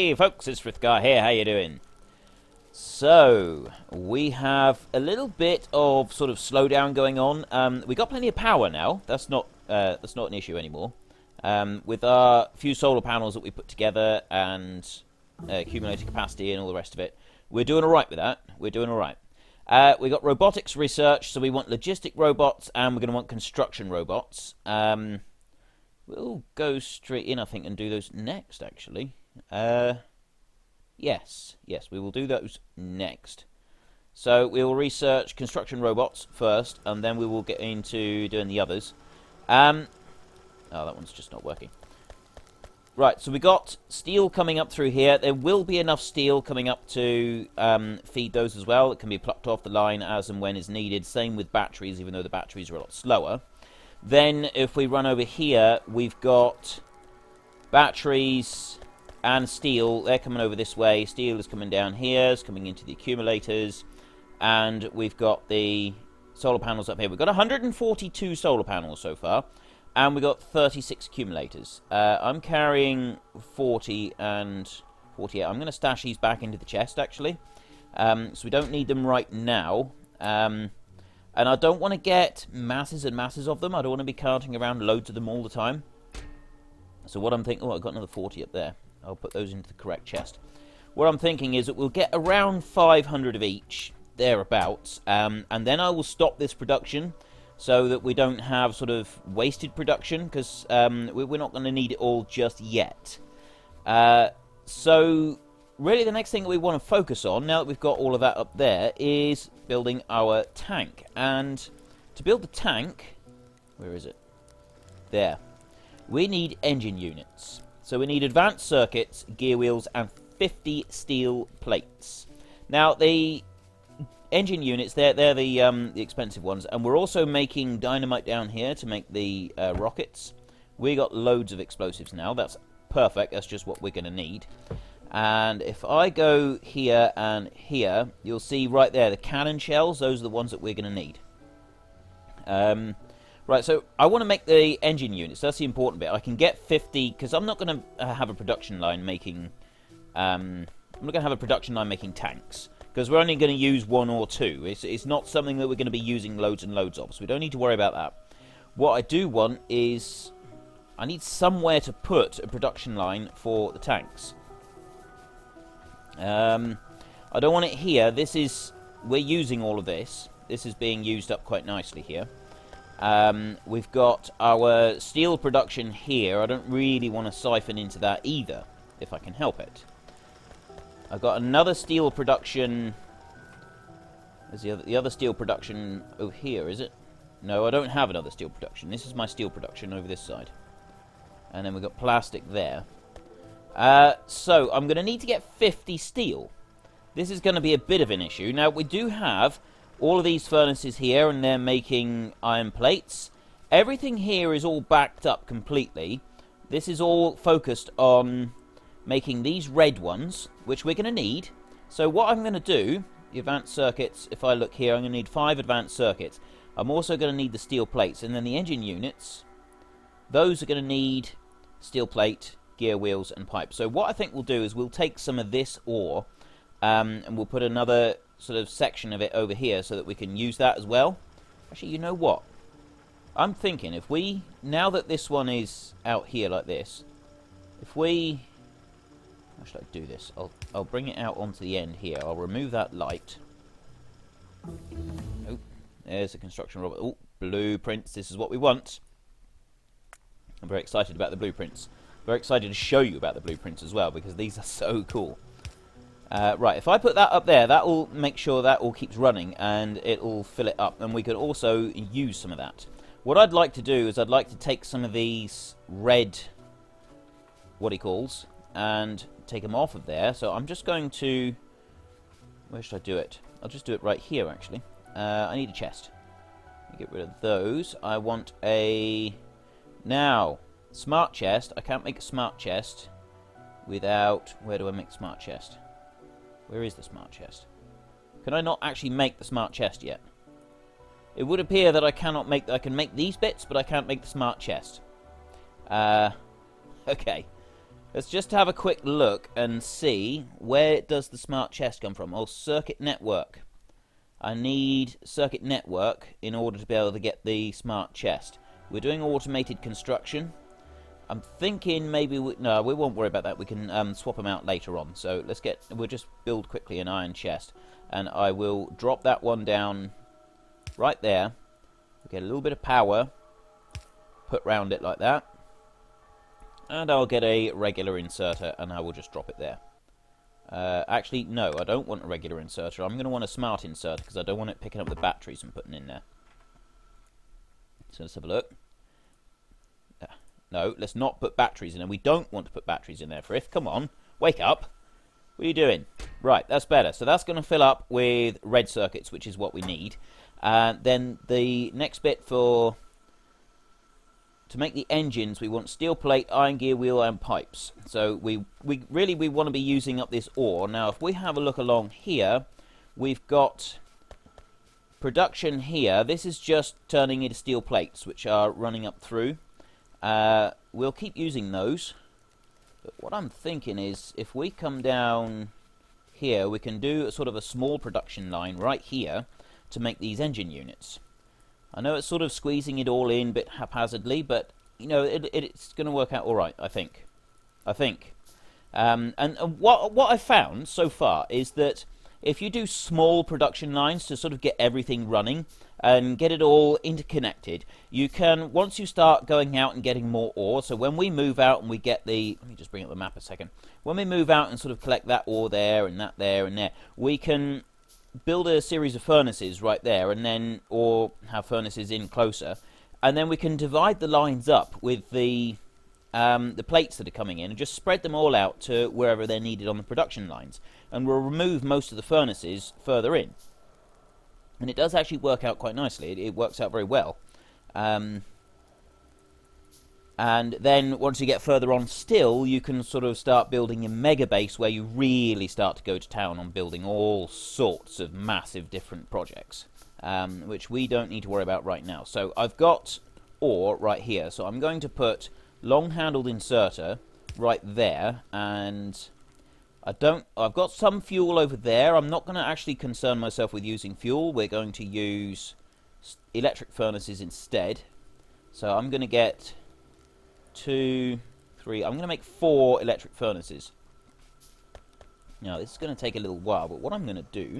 Hey folks, it's Frithgar here, how you doing? So, we have a little bit of sort of slowdown going on. We got plenty of power now, that's not an issue anymore. With our few solar panels that we put together and accumulated capacity and all the rest of it, we're doing alright with that, we're doing alright. We got robotics research, so we want logistic robots and we're going to want construction robots. We'll go straight in, I think, and do those next, actually. Yes, we will do those next. So we will research construction robots first, and then we will get into doing the others. Oh, that one's just not working. Right, so we got steel coming up through here. There will be enough steel coming up to feed those as well. It can be plucked off the line as and when is needed. Same with batteries, even though the batteries are a lot slower. Then, if we run over here, we've got batteries and steel. They're coming over this way. Steel is coming down here. It's coming into the accumulators. And we've got the solar panels up here. We've got 142 solar panels so far. And we've got 36 accumulators. I'm carrying 40 and 48. I'm going to stash these back into the chest, actually. So we don't need them right now. And I don't want to get masses and masses of them. I don't want to be carting around loads of them all the time. So what I'm thinking... Oh, I've got another 40 up there. I'll put those into the correct chest. What I'm thinking is that we'll get around 500 of each, thereabouts. And then I will stop this production so that we don't have sort of wasted production, because we're not going to need it all just yet. So really the next thing that we want to focus on, now that we've got all of that up there, is building our tank. And to build the tank, where is it? There. We need engine units. So we need advanced circuits, gear wheels, and 50 steel plates. Now the engine units, they're the expensive ones, and we're also making dynamite down here to make the rockets. We got loads of explosives now. That's perfect. That's just what we're going to need. And if I go here and here, you'll see right there the cannon shells. Those are the ones that we're going to need. Right, so I want to make the engine units. That's the important bit. I can get 50, because I'm not going to have a production line making... I'm not going to have a production line making tanks, because we're only going to use one or two. It's not something that we're going to be using loads and loads of, so we don't need to worry about that. What I do want is... I need somewhere to put a production line for the tanks. I don't want it here. We're using all of this. This is being used up quite nicely here. We've got our steel production here. I don't really want to siphon into that either, if I can help it. I've got another steel production. There's the other steel production over here, is it? No, I don't have another steel production. This is my steel production over this side. And then we've got plastic there. So, I'm going to need to get 50 steel. This is going to be a bit of an issue. Now, we do have all of these furnaces here, and they're making iron plates. Everything here is all backed up completely. This is all focused on making these red ones, which we're going to need. So what I'm going to do, the advanced circuits, if I look here, I'm going to need 5 advanced circuits. I'm also going to need the steel plates, and then the engine units, those are going to need steel plate, gear wheels, and pipes. So what I think we'll do is we'll take some of this ore, and we'll put another sort of section of it over here so that we can use that as well. Actually, you know what? I'm thinking if we, now that this one is out here like this, if we, how should I do this? I'll bring it out onto the end here. I'll remove that light. Oh, there's a construction robot. Oh, blueprints. This is what we want. I'm very excited about the blueprints. Very excited to show you about the blueprints as well, because these are so cool. Right, if I put that up there, that will make sure that all keeps running, and it will fill it up, and we can also use some of that. What I'd like to do is I'd like to take some of these red, what-he-calls, and take them off of there. So I'm just going to... Where should I do it? I'll just do it right here, actually. I need a chest. Get rid of those. I want a... Now, smart chest. I can't make a smart chest without... Where do I make smart chest? Where is the smart chest? Can I not actually make the smart chest yet? It would appear that I cannot make... I can make these bits, but I can't make the smart chest. Okay. Let's just have a quick look and see where does the smart chest come from. Oh, circuit network. I need circuit network in order to be able to get the smart chest. We're doing automated construction. I'm thinking maybe no, we won't worry about that. We can swap them out later on. So we'll just build quickly an iron chest, and I will drop that one down right there. Get a little bit of power put round it like that. And I'll get a regular inserter, and I will just drop it there. Actually, no, I don't want a regular inserter. I'm going to want a smart inserter, because I don't want it picking up the batteries and putting in there. So let's have a look. No, let's not put batteries in there. We don't want to put batteries in there, Frith. Come on, wake up. What are you doing? Right, that's better. So that's going to fill up with red circuits, which is what we need. Then the next bit to make the engines, we want steel plate, iron gear wheel, and pipes. So we really want to be using up this ore. Now, if we have a look along here, we've got production here. This is just turning into steel plates, which are running up through. We'll keep using those. But what I'm thinking is, if we come down here, we can do sort of a small production line right here to make these engine units. I know it's sort of squeezing it all in a bit haphazardly, but you know it's going to work out all right. I think. And what I've found so far is that if you do small production lines to sort of get everything running and get it all interconnected, you can, once you start going out and getting more ore. So when we move out and we get the, let me just bring up the map a second. When we move out and sort of collect that ore there and that there and there, we can build a series of furnaces right there, and then, or have furnaces in closer, and then we can divide the lines up with the plates that are coming in and just spread them all out to wherever they're needed on the production lines, and we'll remove most of the furnaces further in. And it does actually work out quite nicely. It works out very well. And then once you get further on still, you can sort of start building a mega base where you really start to go to town on building all sorts of massive different projects, which we don't need to worry about right now. So I've got ore right here, so I'm going to put long-handled inserter right there, and I've got some fuel over there. I'm not going to actually concern myself with using fuel. We're going to use electric furnaces instead. So I'm going to get 2, 3. I'm going to make 4 electric furnaces. Now, this is going to take a little while, but what I'm going to do,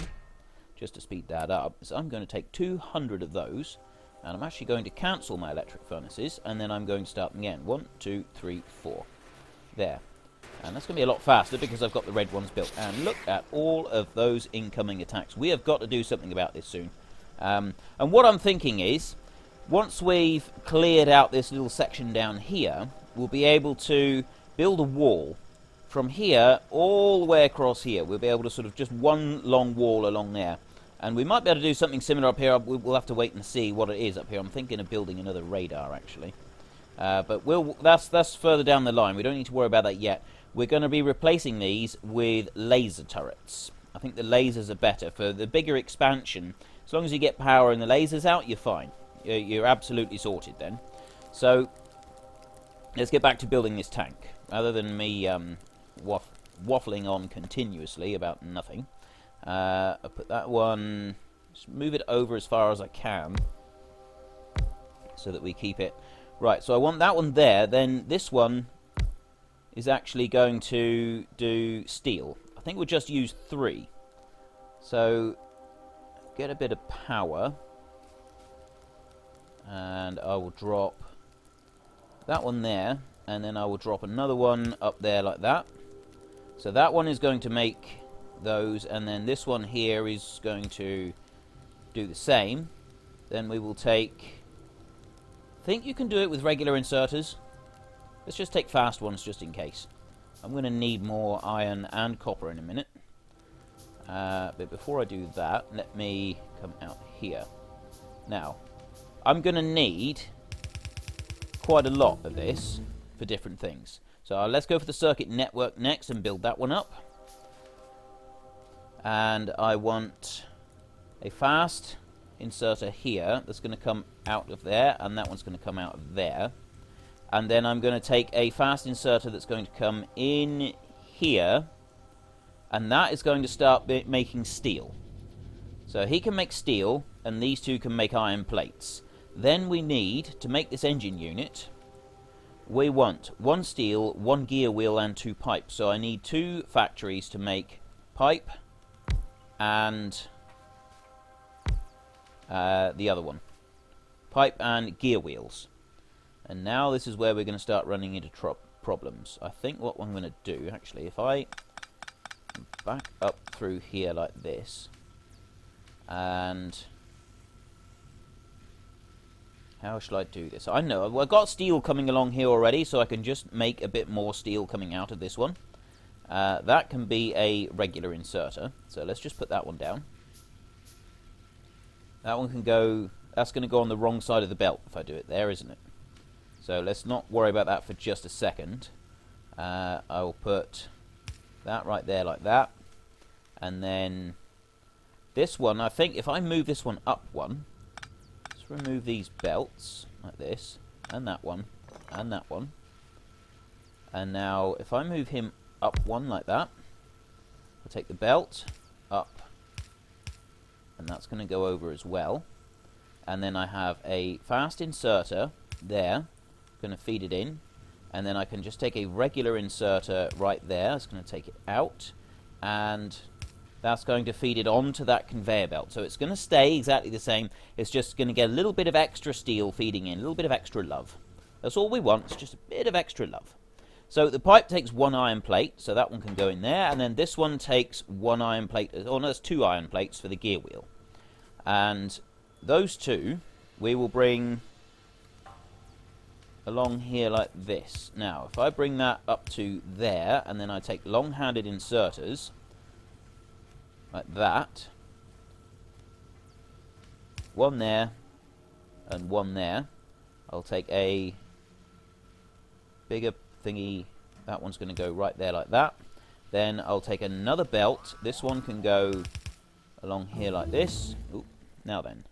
just to speed that up, is I'm going to take 200 of those, and I'm actually going to cancel my electric furnaces, and then I'm going to start them again. 1, 2, 3, 4. There. And that's going to be a lot faster because I've got the red ones built. And look at all of those incoming attacks. We have got to do something about this soon. And what I'm thinking is, once we've cleared out this little section down here, we'll be able to build a wall from here all the way across here. We'll be able to sort of just one long wall along there. And we might be able to do something similar up here. We'll have to wait and see what it is up here. I'm thinking of building another radar, actually. But that's further down the line. We don't need to worry about that yet. We're going to be replacing these with laser turrets. I think the lasers are better for the bigger expansion. As long as you get power and the lasers out, you're fine. You're absolutely sorted then. So let's get back to building this tank. Rather than me waffling on continuously about nothing. I'll put that one, just move it over as far as I can, so that we keep it. Right, so I want that one there. Then this one is actually going to do steel. I think we'll just use 3. So get a bit of power. And I will drop that one there, and then I will drop another one up there like that. So that one is going to make those, and then this one here is going to do the same. Then we will take, I think you can do it with regular inserters. Let's just take fast ones just in case. I'm going to need more iron and copper in a minute. But before I do that, let me come out here. Now, I'm going to need quite a lot of this for different things. So let's go for the circuit network next and build that one up. And I want a fast inserter here that's going to come out of there, and that one's going to come out of there. And then I'm going to take a fast inserter that's going to come in here, and that is going to start making steel. So he can make steel, and these two can make iron plates. Then we need, to make this engine unit, we want 1 steel, 1 gear wheel, and 2 pipes. So I need 2 factories to make pipe and the other one. Pipe and gear wheels. And now this is where we're going to start running into problems. I think what I'm going to do, actually, if I back up through here like this, and how shall I do this? I know, I've got steel coming along here already, so I can just make a bit more steel coming out of this one. That can be a regular inserter, so let's just put that one down. That one can go, that's going to go on the wrong side of the belt if I do it there, isn't it? So let's not worry about that for just a second. I'll put that right there like that. And then this one, I think if I move this one up one, let's remove these belts like this, and that one, and that one. And now if I move him up one like that, I'll take the belt up, and that's going to go over as well. And then I have a fast inserter there, going to feed it in, and then I can just take a regular inserter right there. It's going to take it out, and that's going to feed it onto that conveyor belt. So it's going to stay exactly the same. It's just going to get a little bit of extra steel feeding in, a little bit of extra love. That's all we want. It's just a bit of extra love. So the pipe takes 1 iron plate, so that one can go in there, and then this one takes 1 iron plate. Oh no, there's 2 iron plates for the gear wheel, and those two we will bring along here like this. Now, if I bring that up to there, and then I take long-handed inserters, like that, 1 there, and 1 there. I'll take a bigger thingy, that one's going to go right there like that. Then I'll take another belt, this one can go along here like this. Ooh, now then.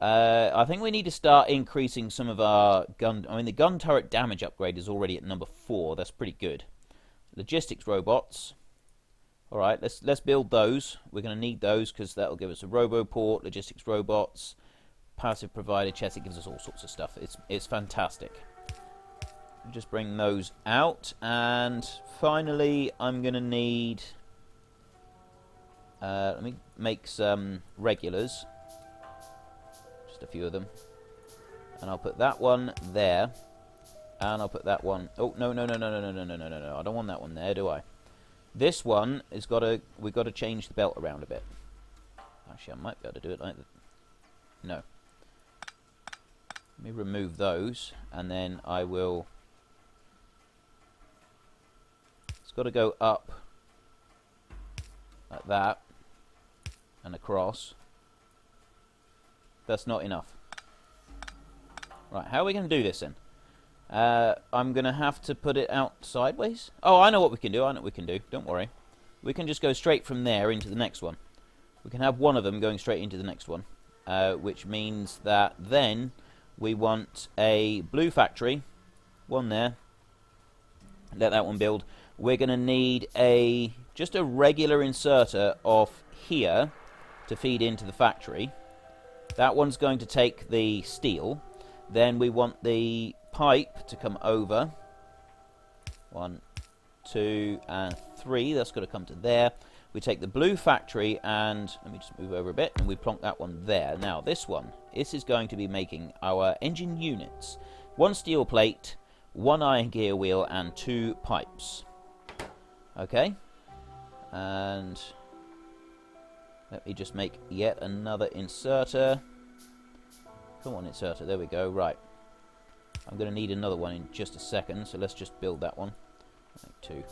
I think we need to start increasing some of our gun... I mean, the gun turret damage upgrade is already at number 4. That's pretty good. Logistics robots. Alright, let's build those. We're going to need those because that'll give us a roboport, logistics robots, passive provider chest. It gives us all sorts of stuff. It's fantastic. Just bring those out. And finally, I'm going to need... let me make some regulars. A few of them, and I'll put that one there, and I'll put that one. Oh no! I don't want that one there, do I? This one is we've got to change the belt around a bit. Actually, I might be able to do it like that. No. Let me remove those, and then I will. It's got to go up like that and across. That's not enough. Right, how are we going to do this then? I'm going to have to put it out sideways. Oh, I know what we can do. I know what we can do. Don't worry. We can just go straight from there into the next one. We can have one of them going straight into the next one, which means that then we want a blue factory, one there. Let that one build. We're going to need just a regular inserter off here to feed into the factory. That one's going to take the steel. Then we want the pipe to come over. 1, 2, and 3. That's got to come to there. We take the blue factory and, let me just move over a bit, and we plonk that one there. Now, this is going to be making our engine units. 1 steel plate, 1 iron gear wheel, and 2 pipes. Okay? And let me just make yet another inserter. Come on, inserter. There we go. Right. I'm going to need another one in just a second, so let's just build that one. Like 2.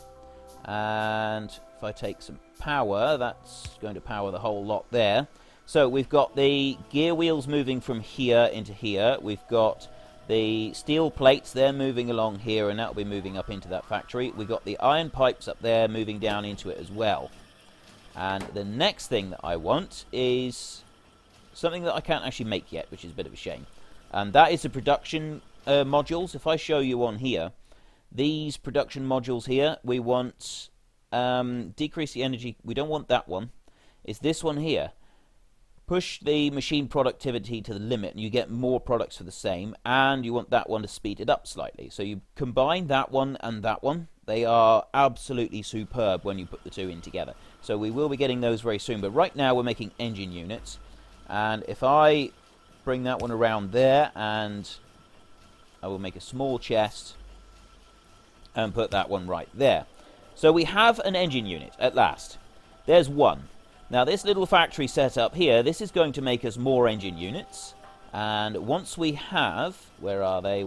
And if I take some power, that's going to power the whole lot there. So we've got the gear wheels moving from here into here. We've got the steel plates, they're moving along here, and that'll be moving up into that factory. We've got the iron pipes up there moving down into it as well. And the next thing that I want is something that I can't actually make yet, which is a bit of a shame. And that is the production modules, if I show you on here, these production modules here, we want decrease the energy. We don't want that one. It's this one here. Push the machine productivity to the limit and you get more products for the same, and you want that one to speed it up slightly. So you combine that one and that one. They are absolutely superb when you put the two in together. So we will be getting those very soon, but right now we're making engine units. And if I bring that one around there, and I will make a small chest and put that one right there. So we have an engine unit at last. There's one. Now this little factory set up here, this is going to make us more engine units. And once we have, where are they,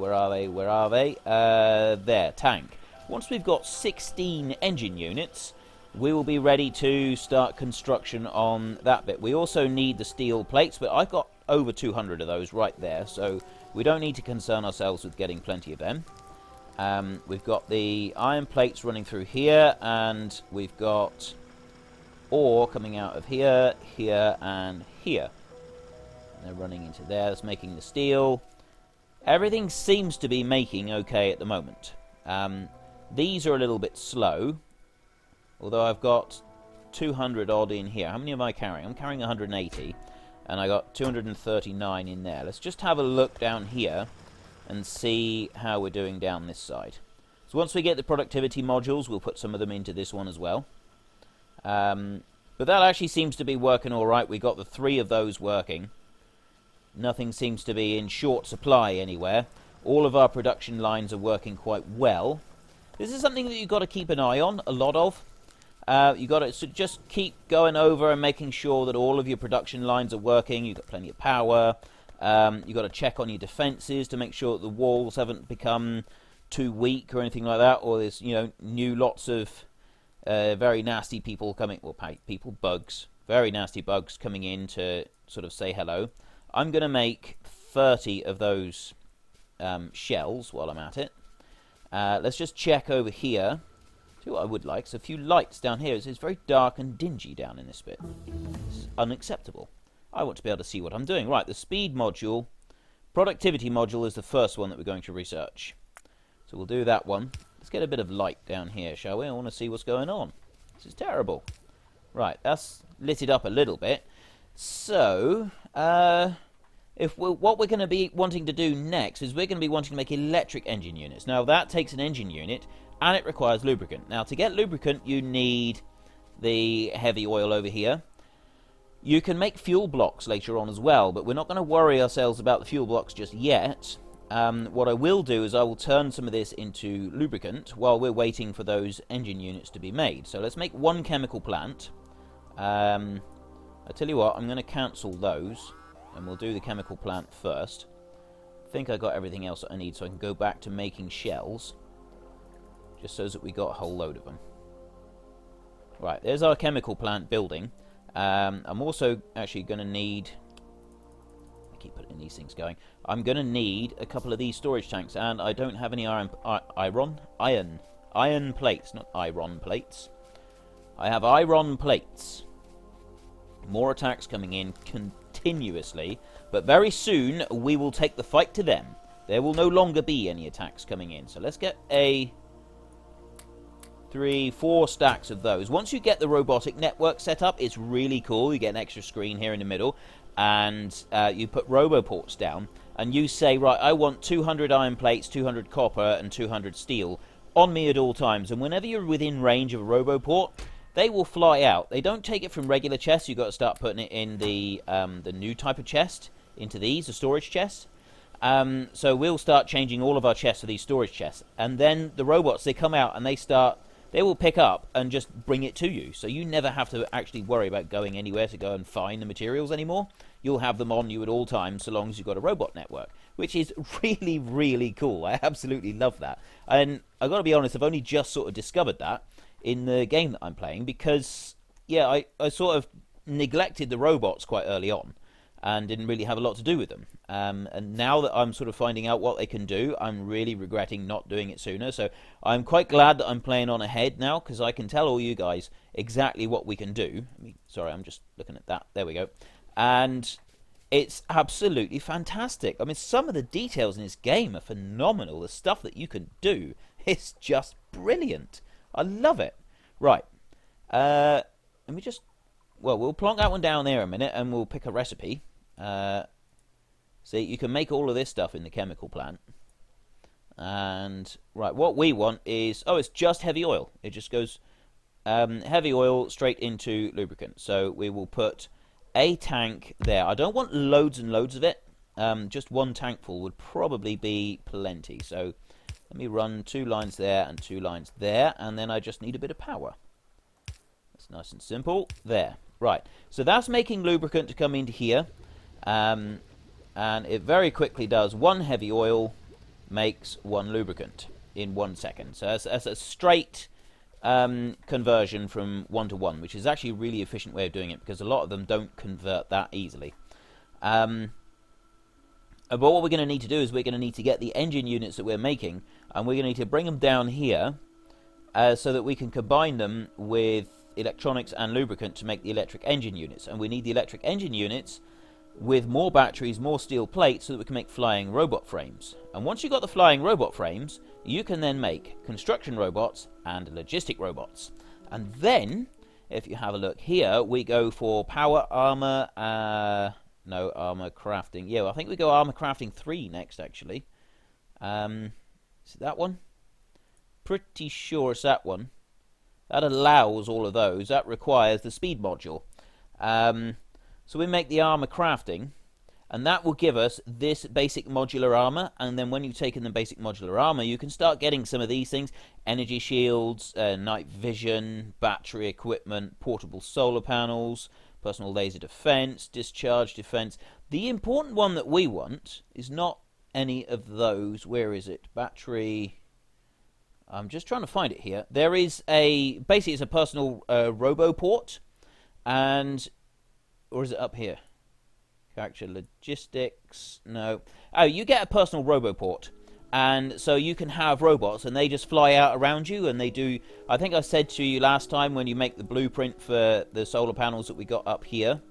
there, tank. Once we've got 16 engine units, we will be ready to start construction on that bit. We also need the steel plates, but I've got over 200 of those right there, so we don't need to concern ourselves with getting plenty of them. We've got the iron plates running through here, and we've got ore coming out of here, here, and here. And they're running into there. That's making the steel. Everything seems to be making okay at the moment. These are a little bit slow, although I've got 200 odd in here. How many am I carrying? I'm carrying 180, and I got 239 in there. Let's just have a look down here and see how we're doing down this side. So once we get the productivity modules, we'll put some of them into this one as well. But that actually seems to be working all right. We got the 3 of those working. Nothing seems to be in short supply anywhere. All of our production lines are working quite well. This is something that you've got to keep an eye on, a lot of. You've got to just keep going over and making sure that all of your production lines are working. You've got plenty of power. You've got to check on your defences to make sure that the walls haven't become too weak or anything like that, or there's, you know, new lots of very nasty people coming, well, people, bugs, very nasty bugs coming in to sort of say hello. I'm going to make 30 of those shells while I'm at it. Let's just check over here. See what I would like. So a few lights down here. It's very dark and dingy down in this bit. It's unacceptable. I want to be able to see what I'm doing. Right, the speed module, productivity module is the first one that we're going to research. So we'll do that one. Let's get a bit of light down here, shall we? I want to see what's going on. This is terrible. Right, that's lit it up a little bit. So, what we're going to be wanting to do next is we're going to be wanting to make electric engine units. Now, that takes an engine unit, and it requires lubricant. Now, to get lubricant, you need the heavy oil over here. You can make fuel blocks later on as well, but we're not going to worry ourselves about the fuel blocks just yet. What I will do is I will turn some of this into lubricant while we're waiting for those engine units to be made. So let's make one chemical plant. I tell you what, I'm going to cancel those, and we'll do the chemical plant first. I think I got everything else that I need, so I can go back to making shells, just so that we got a whole load of them. Right, there's our chemical plant building. I'm also actually going to need... I keep putting these things going. I'm going to need a couple of these storage tanks, and I don't have any iron plates, not iron plates. I have iron plates. More attacks coming in continuously, but very soon we will take the fight to them. There will no longer be any attacks coming in. So let's get 4 stacks of those. Once you get the robotic network set up, it's really cool. You get an extra screen here in the middle, and you put roboports down, and you say, right, I want 200 iron plates, 200 copper, and 200 steel on me at all times. And whenever you're within range of a roboport, they will fly out. They don't take it from regular chests. You've got to start putting it in the new type of chest, into these, the storage chests. So we'll start changing all of our chests for these storage chests. And then the robots, they come out and they will pick up and just bring it to you. So you never have to actually worry about going anywhere to go and find the materials anymore. You'll have them on you at all times, so long as you've got a robot network, which is really, really cool. I absolutely love that. And I've got to be honest, I've only just sort of discovered that in the game that I'm playing, because, yeah, I sort of neglected the robots quite early on and didn't really have a lot to do with them. And now that I'm sort of finding out what they can do, I'm really regretting not doing it sooner. So I'm quite glad that I'm playing on ahead now, because I can tell all you guys exactly what we can do. Sorry, I'm just looking at that. There we go. And It's absolutely fantastic. I mean, some of the details in this game are phenomenal. The stuff that you can do is just brilliant. I love it. Right. Let me just... Well, we'll plonk that one down there a minute and we'll pick a recipe. See, you can make all of this stuff in the chemical plant. And, right, what we want is... Oh, it's just heavy oil. It just goes heavy oil straight into lubricant. So we will put a tank there. I don't want loads and loads of it. Just one tank full would probably be plenty. So let me run 2 lines there and 2 lines there. And then I just need a bit of power. That's nice and simple. There. Right. So that's making lubricant to come into here. And it very quickly does 1 heavy oil makes 1 lubricant in 1 second. So that's a straight conversion from 1 to 1, which is actually a really efficient way of doing it because a lot of them don't convert that easily. But what we're going to need to do is we're going to need to get the engine units that we're making, and we're going to need to bring them down here so that we can combine them with electronics and lubricant to make the electric engine units. And we need the electric engine units with more batteries, more steel plates, so that we can make flying robot frames. And once you've got the flying robot frames, you can then make construction robots and logistic robots. And then, if you have a look here, we go for power armor, no, armor crafting. Yeah, well, I think we go armor crafting 3 next, actually. Is it that one? Pretty sure it's that one. That allows all of those. That requires the speed module. So we make the armor crafting, and that will give us this basic modular armor. And then when you've taken the basic modular armor, you can start getting some of these things: energy shields, night vision, battery equipment, portable solar panels, personal laser defense, discharge defense. The important one that we want is not any of those. Where is it? Battery. I'm just trying to find it here. There is basically it's a personal roboport, and... Or is it up here? Character logistics. No. Oh, you get a personal roboport. And so you can have robots and they just fly out around you and they do... I think I said to you last time when you make the blueprint for the solar panels that we got up here,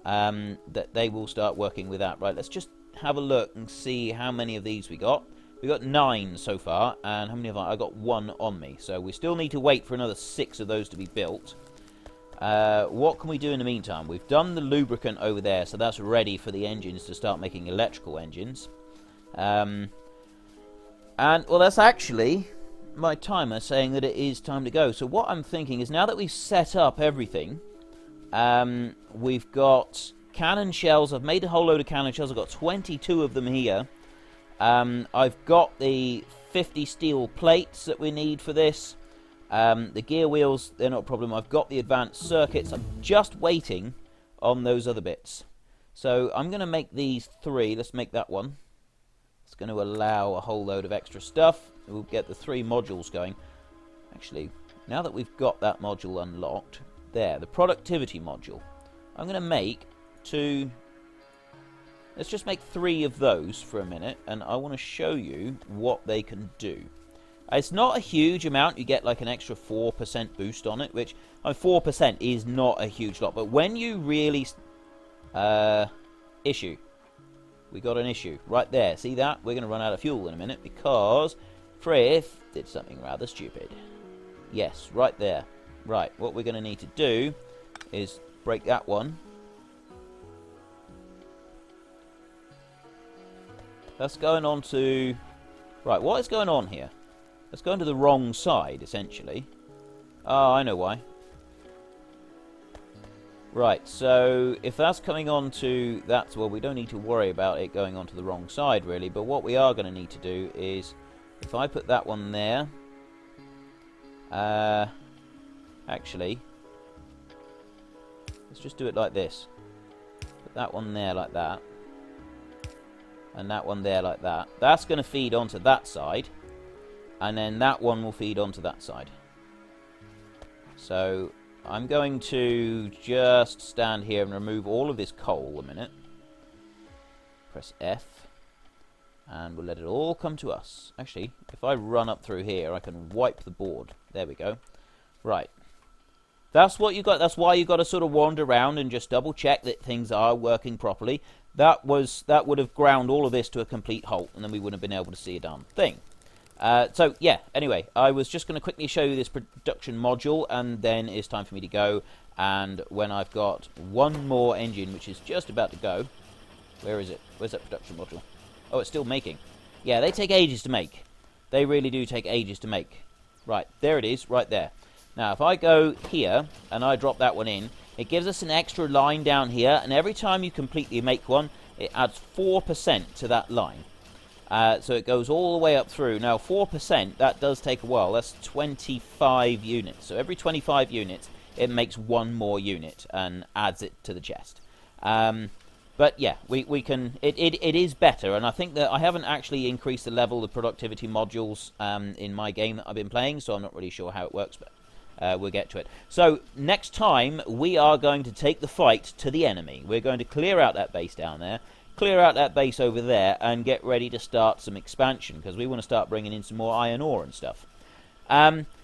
that they will start working with that. Right, let's just have a look and see how many of these we got. We got 9 so far, and how many have I got? 1 on me. So we still need to wait for another 6 of those to be built. What can we do in the meantime? We've done the lubricant over there, so that's ready for the engines to start making electrical engines. And, well, that's actually my timer saying that it is time to go. So what I'm thinking is now that we've set up everything, we've got cannon shells. I've made a whole load of cannon shells. I've got 22 of them here. I've got the 50 steel plates that we need for this. The gear wheels, they're not a problem. I've got the advanced circuits. I'm just waiting on those other bits. So I'm going to make these 3. Let's make that one. It's going to allow a whole load of extra stuff. We'll get the 3 modules going. Actually, now that we've got that module unlocked, there, the productivity module, I'm going to make 2... Let's just make 3 of those for a minute, and I want to show you what they can do. It's not a huge amount. You get like an extra 4% boost on it, which 4% is not a huge lot. But when you really... issue. We got an issue. Right there. See that? We're going to run out of fuel in a minute because Frith did something rather stupid. Yes, right there. Right, what we're going to need to do is break that one. That's going on to... Right, what is going on here? Let's go into the wrong side, essentially. Oh, I know why. Right, so if that's coming on to that, well, we don't need to worry about it going onto the wrong side, really. But what we are going to need to do is, if I put that one there... actually, let's just do it like this. Put that one there like that. And that one there like that. That's going to feed onto that side. And then that one will feed onto that side. So I'm going to just stand here and remove all of this coal a minute. Press F. And we'll let it all come to us. Actually, if I run up through here, I can wipe the board. There we go. Right. That's what you got. That's why you got to sort of wander around and just double check that things are working properly. that would have ground all of this to a complete halt, and then we wouldn't have been able to see a darn thing. So, yeah, anyway, I was just going to quickly show you this production module, and then it's time for me to go. And when I've got one more engine, which is just about to go... Where is it? Where's that production module? Oh, it's still making. Yeah, they take ages to make. They really do take ages to make. Right, there it is, right there. Now, if I go here, and I drop that one in, it gives us an extra line down here, and every time you completely make one, it adds 4% to that line. So it goes all the way up through. Now, 4%, that does take a while. That's 25 units. So every 25 units, it makes one more unit and adds it to the chest. But yeah, we can. It is better, and I think that I haven't actually increased the level of productivity modules in my game that I've been playing, so I'm not really sure how it works, but we'll get to it. So next time we are going to take the fight to the enemy. We're going to clear out that base down there, clear out that base over there, and get ready to start some expansion, because we want to start bringing in some more iron ore and stuff.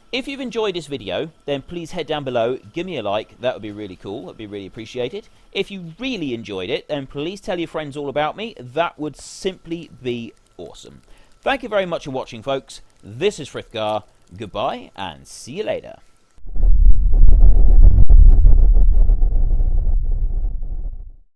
If you've enjoyed this video, then please head down below, give me a like, that would be really cool, that would be really appreciated. If you really enjoyed it, then please tell your friends all about me, that would simply be awesome. Thank you very much for watching, folks. This is Frithgar, goodbye, and see you later.